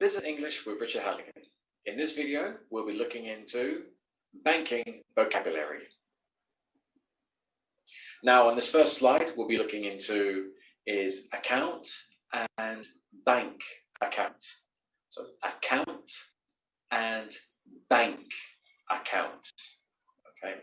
Business English with Richard Halligan. In this video, we'll be looking into banking vocabulary. Now, on this first slide, we'll be looking into is account and bank account. So account and bank account. Okay.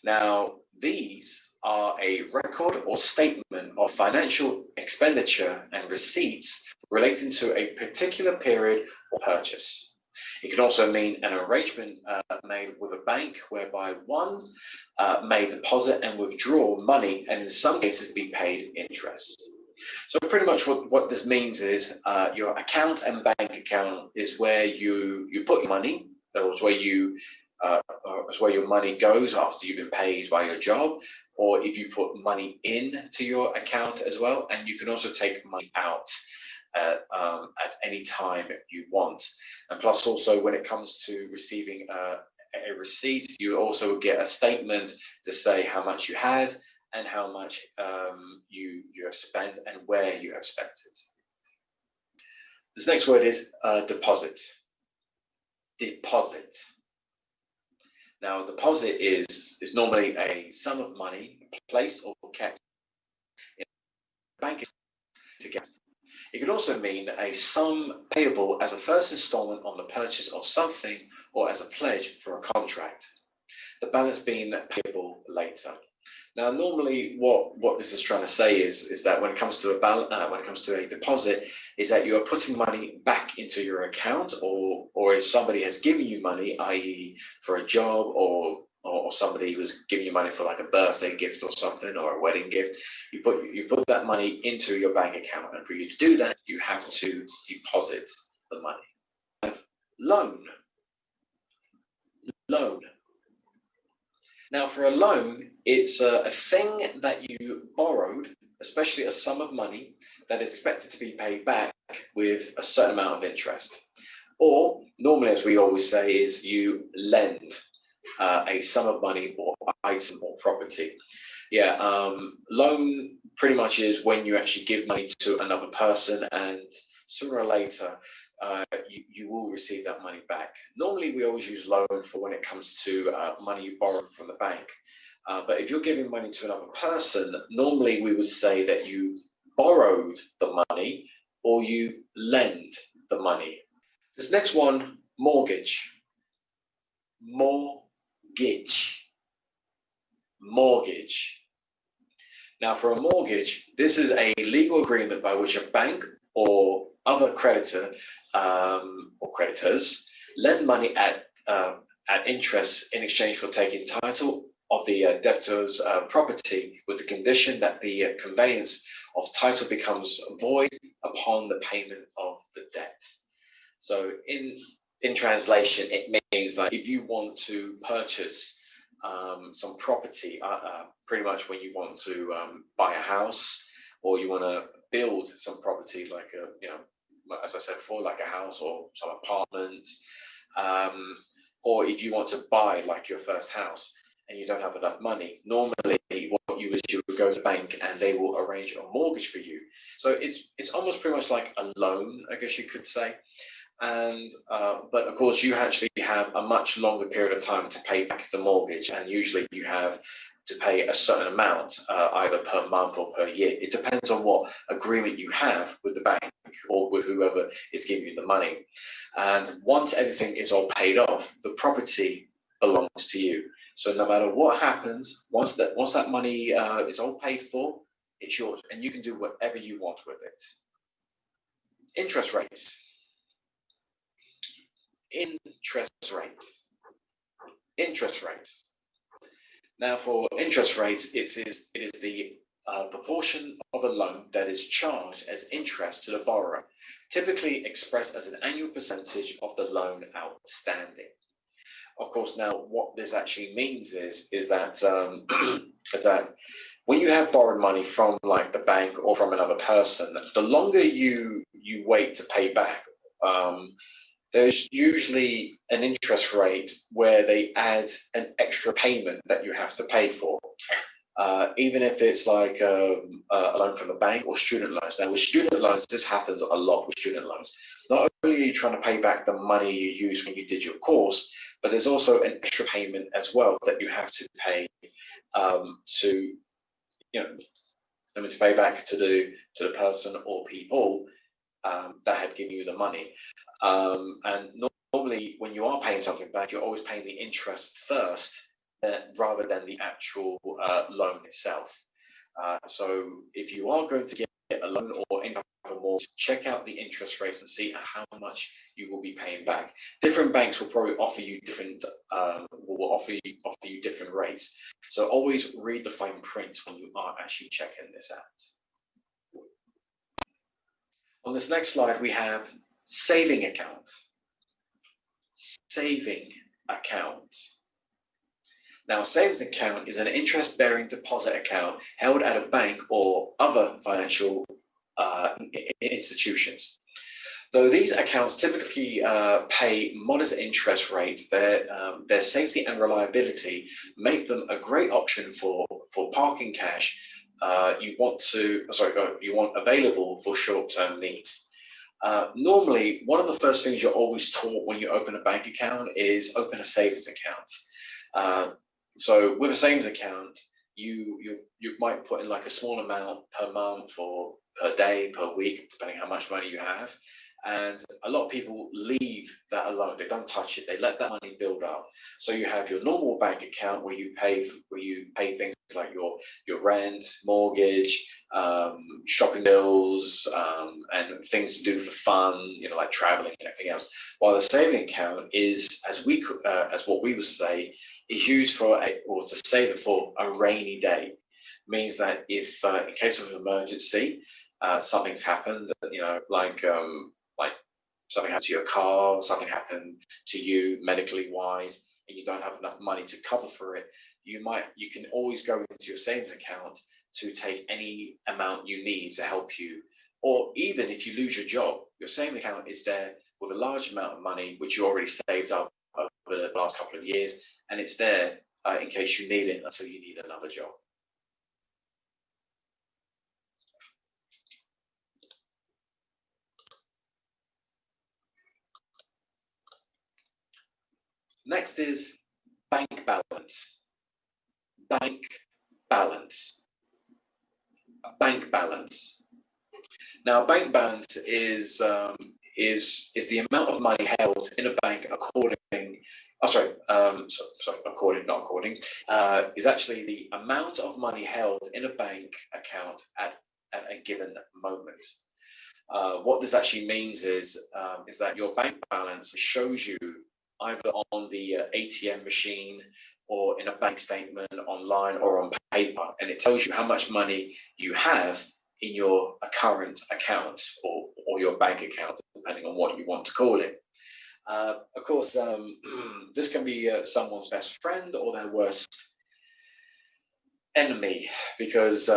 Now, these are a record or statement of financial expenditure and receipts relating to a particular period or purchase. It can also mean an arrangement made with a bank whereby one may deposit and withdraw money and in some cases be paid interest. So pretty much what this means is your account and bank account is where you put your money. It's where your money goes after you've been paid by your job, or if you put money into your account as well, and you can also take money out at any time you want. And plus also when it comes to receiving a receipt, you also get a statement to say how much you had and how much you have spent and where you have spent it. This next word is deposit. Deposit. Now, deposit is normally a sum of money placed or kept in a bank account. It could also mean a sum payable as a first installment on the purchase of something or as a pledge for a contract, the balance being payable later. Now, normally, what this is trying to say is that when it comes to a deposit, is that you are putting money back into your account, or if somebody has given you money, i.e., for a job, or somebody was giving you money for like a birthday gift or something, or a wedding gift, you put that money into your bank account, and for you to do that, you have to deposit the money. Loan. Loan. Now, for a loan, it's a thing that you borrowed, especially a sum of money that is expected to be paid back with a certain amount of interest. Or, normally, as we always say, is you lend a sum of money or item or property. Yeah, loan pretty much is when you actually give money to another person, and sooner or later, you will receive that money back. Normally, we always use loan for when it comes to money you borrow from the bank. But if you're giving money to another person, normally we would say that you borrowed the money or you lend the money. This next one, mortgage. Mortgage. Mortgage. Now, for a mortgage, this is a legal agreement by which a bank or other creditor or creditors lend money at interest in exchange for taking title of the debtor's property, with the condition that the conveyance of title becomes void upon the payment of the debt. So in translation, it means that if you want to purchase some property, pretty much when you want to buy a house, or you want to build some property like as I said before, like a house or some apartments, or if you want to buy like your first house and you don't have enough money, normally what you would go to the bank and they will arrange a mortgage for you. So it's almost pretty much like a loan, I guess you could say. And but of course you actually have a much longer period of time to pay back the mortgage, and usually you have to pay a certain amount either per month or per year. It depends on what agreement you have with the bank or with whoever is giving you the money. And once everything is all paid off, the property belongs to you. So no matter what happens, once that money is all paid for, it's yours, and you can do whatever you want with it. Interest rates. Interest rates. Interest rates. Now, for interest rates, it is the proportion of a loan that is charged as interest to the borrower, typically expressed as an annual percentage of the loan outstanding. Of course, now what this actually means is that when you have borrowed money from like the bank or from another person, the longer you wait to pay back, there's usually an interest rate where they add an extra payment that you have to pay for. even if it's like a loan from the bank or student loans. Now, with student loans, this happens a lot with student loans. Not only are you trying to pay back the money you used when you did your course, but there's also an extra payment as well that you have to pay to, to pay back to the person or people that had given you the money. And normally, when you are paying something back, you're always paying the interest first, rather than the actual loan itself. So if you are going to get a loan or any type of mortgage, check out the interest rates and see how much you will be paying back. Different banks will probably offer you different different rates. So always read the fine print when you are actually checking this out. On this next slide, we have saving account. Saving account. Now, a savings account is an interest-bearing deposit account held at a bank or other financial institutions. Though these accounts typically pay modest interest rates, their safety and reliability make them a great option for parking cash you want available for short-term needs. Normally, one of the first things you're always taught when you open a bank account is open a savings account. So with a savings account, you might put in like a small amount per month or per day, per week, depending how much money you have. And a lot of people leave that alone. They don't touch it. They let that money build up. So you have your normal bank account where you pay things like your rent, mortgage, shopping bills, and things to do for fun, like traveling and everything else. While the saving account is, as what we would say, is used to save it for a rainy day. Means that if in case of emergency, something's happened, like something happened to your car, something happened to you medically wise, and you don't have enough money to cover for it, you can always go into your savings account to take any amount you need to help you. Or even if you lose your job, your savings account is there with a large amount of money which you already saved up over the last couple of years, and it's there in case you need it until you need another job. Next is bank balance. Bank balance. Bank balance. Now, bank balance is the amount of money held in a bank is actually the amount of money held in a bank account at a given moment. What this actually means is that your bank balance shows you either on the ATM machine or in a bank statement online or on paper, and it tells you how much money you have in your current account or your bank account, depending on what you want to call it. Of course, this can be someone's best friend or their worst enemy, because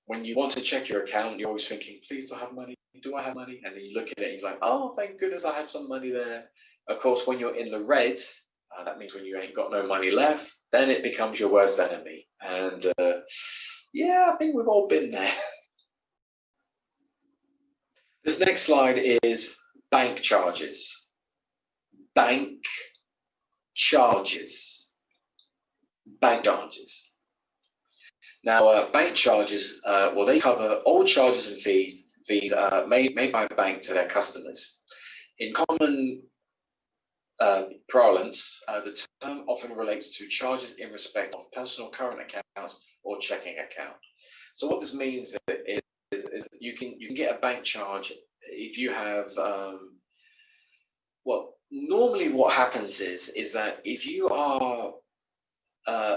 when you want to check your account, you're always thinking, please do I have money? Do I have money? And then you look at it and you're like, oh, thank goodness I have some money there. Of course, when you're in the red, that means when you ain't got no money left, then it becomes your worst enemy. And yeah, I think we've all been there. This next slide is bank charges. Bank charges. Bank charges. Now, bank charges, they cover all charges and fees made by a bank to their customers. In common parlance, the term often relates to charges in respect of personal current accounts or checking account. So what this means is you can get a bank charge if you have normally what happens is that if you are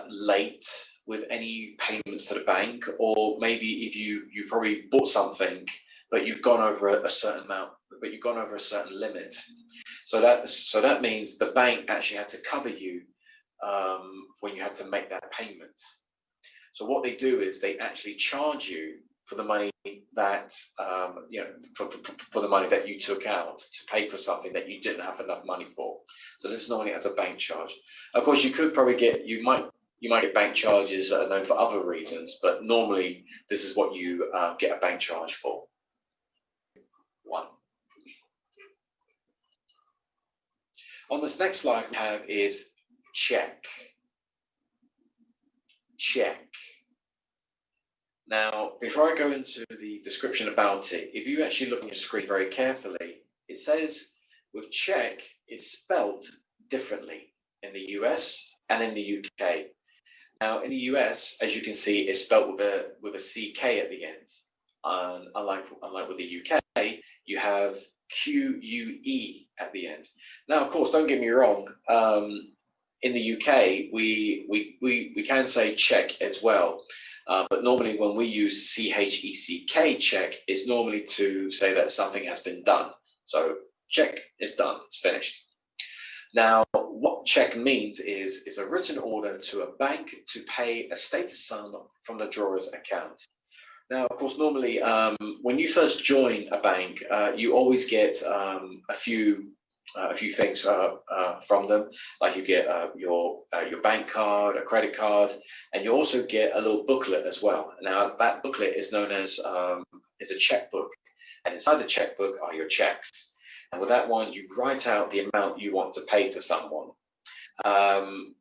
late with any payments to the bank, or maybe if you probably bought something but you've gone over a certain amount, but you've gone over a certain limit, so that means the bank actually had to cover you when you had to make that payment. So what they do is they actually charge you for the money that for the money that you took out to pay for something that you didn't have enough money for. So this is normally as a bank charge. Of course, you might You might get bank charges that are known for other reasons, but normally this is what you get a bank charge for. One. On this next slide we have is check. Check. Now, before I go into the description about it, if you actually look on your screen very carefully, it says with check it's spelt differently in the US and in the UK. Now, in the US, as you can see, it's spelt with a CK at the end. And unlike with the UK, you have QUE at the end. Now, of course, don't get me wrong. In the UK, we can say check as well. But normally when we use CHECK, check, is normally to say that something has been done. So check is done, it's finished. Now, what check means is a written order to a bank to pay a stated sum from the drawer's account. Now, of course, normally when you first join a bank, you always get a few things from them, like you get your bank card, a credit card, and you also get a little booklet as well. Now, that booklet is known as a checkbook, and inside the checkbook are your checks. And with that one, you write out the amount you want to pay to someone. And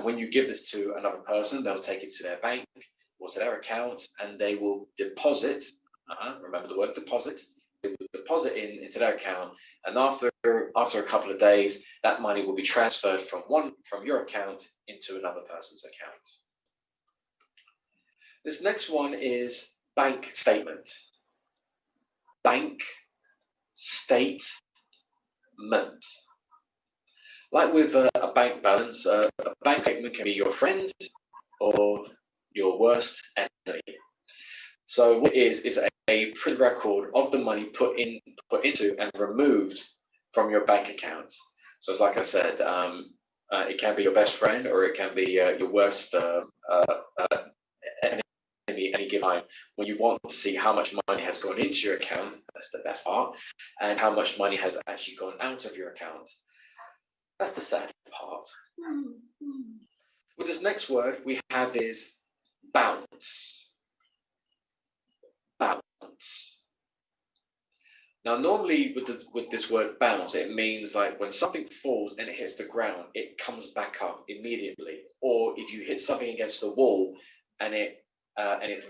when you give this to another person, they'll take it to their bank or to their account, and they will deposit. Remember the word deposit. They will deposit into their account, and after a couple of days, that money will be transferred from your account into another person's account. This next one is bank statement. Bank statement. Like with a bank balance, a bank statement can be your friend or your worst enemy. So what it is a printed record of the money put into and removed from your bank account. So it's like I said, it can be your best friend or it can be your worst enemy any given time. When you want to see how much money has gone into your account, that's the best part, and how much money has actually gone out of your account. That's the sad part. With this next word we have is bounce. Bounce. Now, normally with this word bounce, it means like when something falls and it hits the ground, it comes back up immediately. Or if you hit something against the wall and it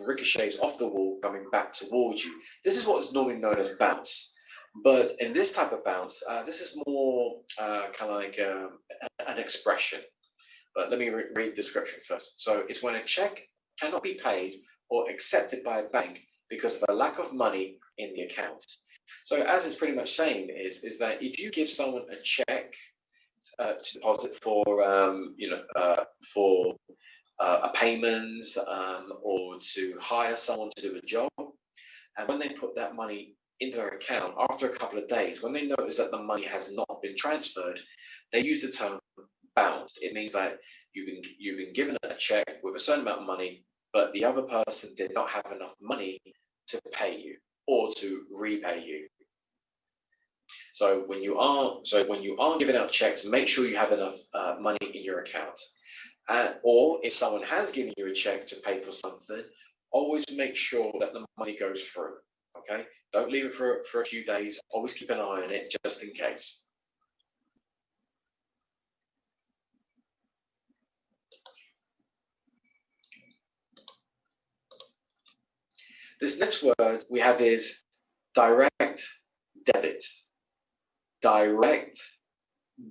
ricochets off the wall coming back towards you. This is what is normally known as bounce. But in this type of bounce, this is more kind of like an expression. But let me read the description first. So it's when a check cannot be paid or accepted by a bank because of a lack of money in the account. So as it's pretty much saying is that if you give someone a check to deposit for a payment or to hire someone to do a job, and when they put that money into their account after a couple of days, when they notice that the money has not been transferred, they use the term bounced. It means that you've been given a check with a certain amount of money, but the other person did not have enough money to pay you or to repay you. So when you are giving out checks, make sure you have enough money in your account. Or if someone has given you a check to pay for something, always make sure that the money goes through. Okay, don't leave it for a few days. Always keep an eye on it just in case. This next word we have is direct debit. Direct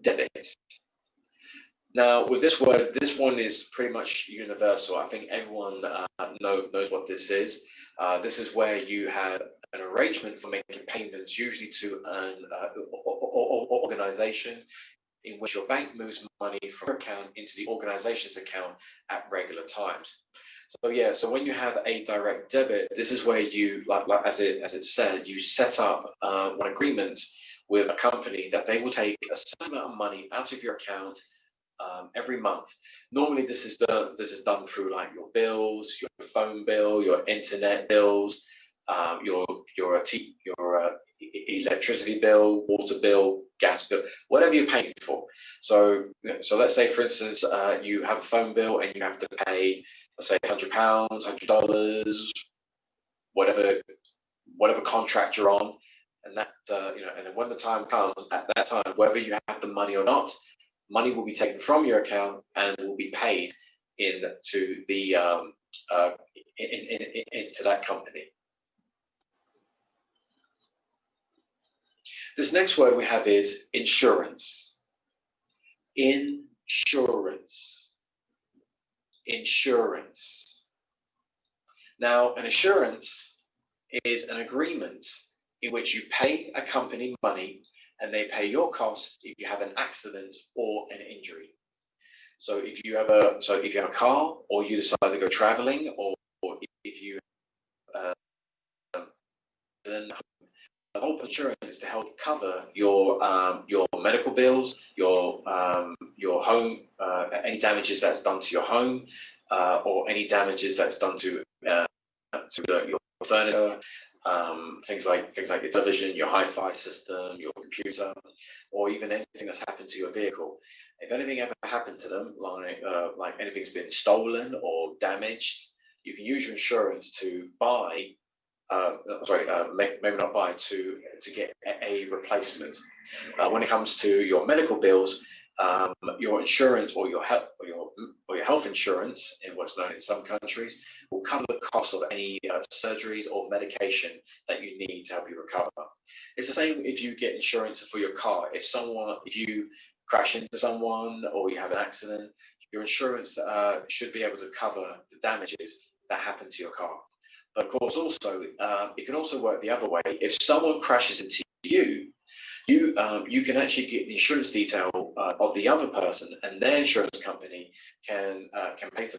debit. Now, with this word, this one is pretty much universal. I think everyone knows what this is. This is where you have an arrangement for making payments, usually to an organization, in which your bank moves money from your account into the organization's account at regular times. So yeah, so when you have a direct debit, this is where you, like as it said, you set up an agreement with a company that they will take a certain amount of money out of your account every month. Normally, this is done through like your bills, your phone bill, your internet bills, your electricity bill, water bill, gas bill, whatever you're paying for. So, let's say, for instance, you have a phone bill and you have to pay, let's say, £100, $100, whatever contract you're on, and that and then when the time comes, at that time, whether you have the money or not, money will be taken from your account and will be paid into the into that company. This next word we have is insurance. Insurance. Insurance. Now, an insurance is an agreement in which you pay a company money and they pay your cost if you have an accident or an injury. So if you have a car, or you decide to go traveling, or if you then the whole insurance is to help cover your medical bills, your home, any damages that's done to your home, or any damages that's done to your furniture, things like your television, your hi-fi system, your computer, or even anything that's happened to your vehicle. If anything ever happened to them, like anything's been stolen or damaged, you can use your insurance to buy. Maybe not buy, to get a replacement. When it comes to your medical bills, your insurance or your health insurance, in what's known in some countries, will cover the cost of any surgeries or medication that you need to help you recover. It's the same if you get insurance for your car. If you crash into someone or you have an accident, your insurance should be able to cover the damages that happen to your car. But of course, also it can also work the other way. If someone crashes into you, you can actually get the insurance detail of the other person, and their insurance company can pay for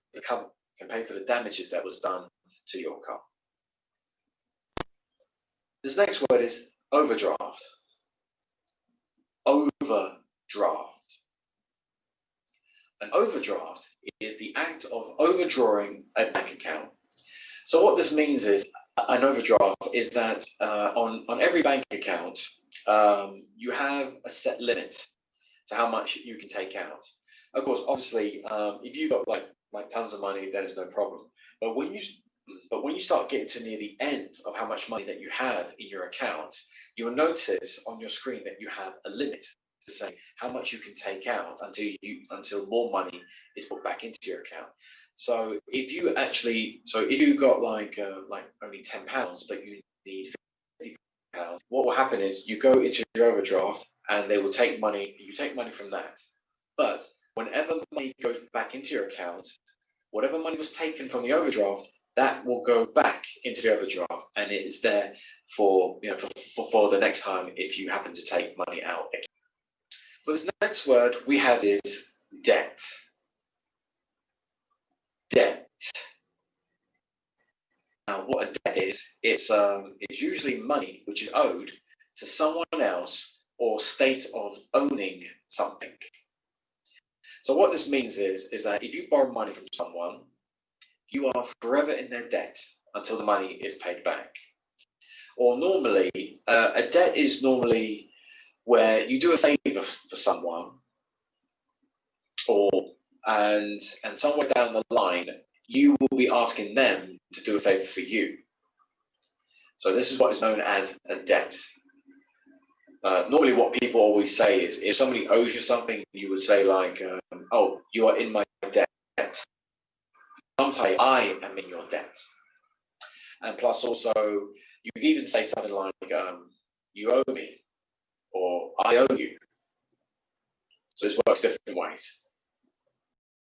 the damages that was done to your car. This next word is overdraft. Overdraft. An overdraft is the act of overdrawing a bank account. So what this means is, an overdraft is that on every bank account, you have a set limit to how much you can take out. Of course, obviously, if you've got like tons of money, that is no problem. But when you start getting to near the end of how much money that you have in your account, you will notice on your screen that you have a limit to say how much you can take out until more money is put back into your account. So if you got like only £10, but you need £50, what will happen is you go into your overdraft and they will take money. You take money from that, but whenever money goes back into your account, whatever money was taken from the overdraft, that will go back into the overdraft, and it is there for the next time if you happen to take money out again. For this next word we have is debt. Debt. Now, what a debt is, it's usually money which is owed to someone else or state of owning something. So what this means is that if you borrow money from someone, you are forever in their debt until the money is paid back. Or normally, a debt is normally where you do a favor for someone, and somewhere down the line, you will be asking them to do a favor for you. So this is what is known as a debt. Normally what people always say is, if somebody owes you something, you would say like, oh, you are in my debt. Sometimes I am in your debt. And plus also, you could even say something like, you owe me, or I owe you. So this works different ways.